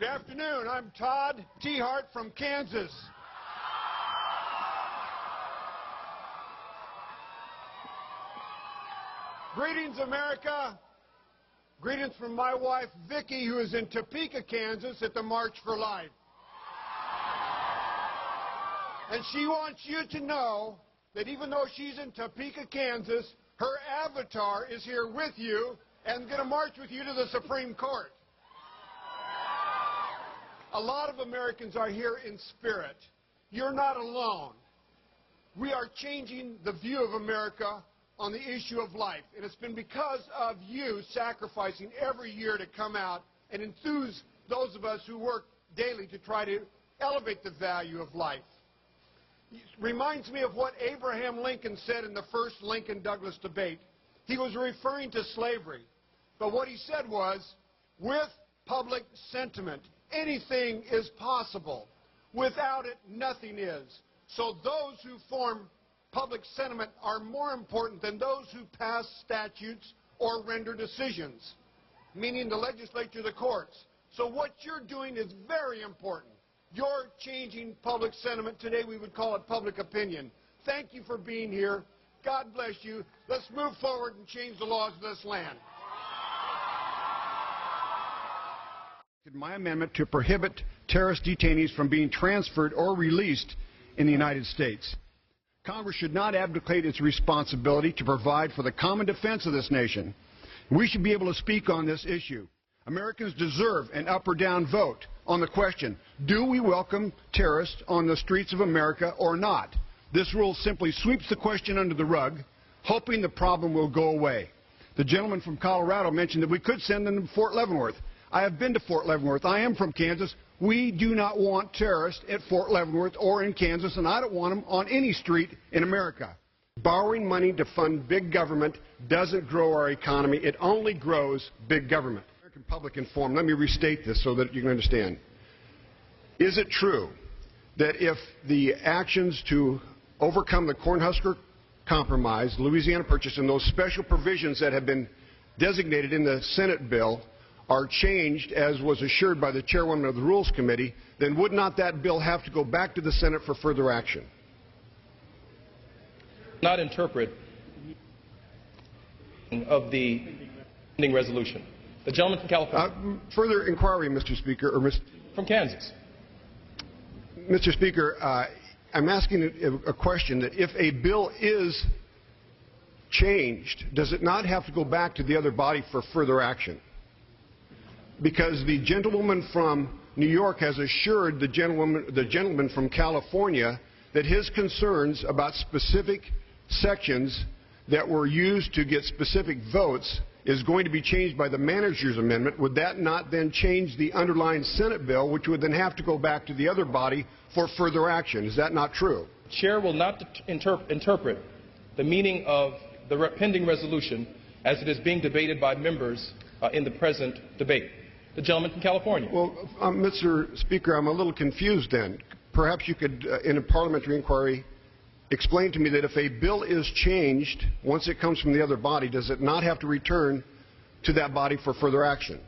afternoon. I'm Todd Tiahrt from Kansas. Greetings, America. Greetings from my wife, Vicki, who is in Topeka, Kansas, at the March for Life. And she wants you to know that even though she's in Topeka, Kansas, her avatar is here with you and going to march with you to the Supreme Court. A lot of Americans are here in spirit. You're not alone. We are changing the view of America on the issue of life. And it's been because of you sacrificing every year to come out and enthuse those of us who work daily to try to elevate the value of life. It reminds me of what Abraham Lincoln said in the first Lincoln-Douglas debate. He was referring to slavery. But what he said was, with public sentiment, anything is possible. Without it, nothing is. So those who form public sentiment are more important than those who pass statutes or render decisions, meaning the legislature, the courts. So what you're doing is very important. You're changing public sentiment. Today we would call it public opinion. Thank you for being here. God bless you. Let's move forward and change the laws of this land. My amendment to prohibit terrorist detainees from being transferred or released in the United States. Congress should not abdicate its responsibility to provide for the common defense of this nation. We should be able to speak on this issue. Americans deserve an up or down vote on the question, do we welcome terrorists on the streets of America or not? This rule simply sweeps the question under the rug, hoping the problem will go away. The gentleman from Colorado mentioned that we could send them to Fort Leavenworth. I have been to Fort Leavenworth. I am from Kansas. We do not want terrorists at Fort Leavenworth or in Kansas, and I don't want them on any street in America. Borrowing money to fund big government doesn't grow our economy. It only grows big government. American public informed. Let me restate this so that you can understand. Is it true that if the actions to overcome the Cornhusker Compromise, Louisiana Purchase, and those special provisions that have been designated in the Senate bill are changed, as was assured by the chairwoman of the Rules Committee, then would not that bill have to go back to the Senate for further action? Not interpret of the pending resolution. The gentleman from California. Further inquiry, Mr. Speaker, or from Kansas. Mr. Speaker, I'm asking a question that if a bill is changed, does it not have to go back to the other body for further action? Because the gentlewoman from New York has assured the gentleman from California that his concerns about specific sections that were used to get specific votes is going to be changed by the manager's amendment. Would that not then change the underlying Senate bill, which would then have to go back to the other body for further action? Is that not true? The Chair will not interpret the meaning of the pending resolution as it is being debated by members in the present debate. The gentleman from California. Well, Mr. Speaker, I'm a little confused then. Perhaps you could, in a parliamentary inquiry, explain to me that if a bill is changed, once it comes from the other body, does it not have to return to that body for further action?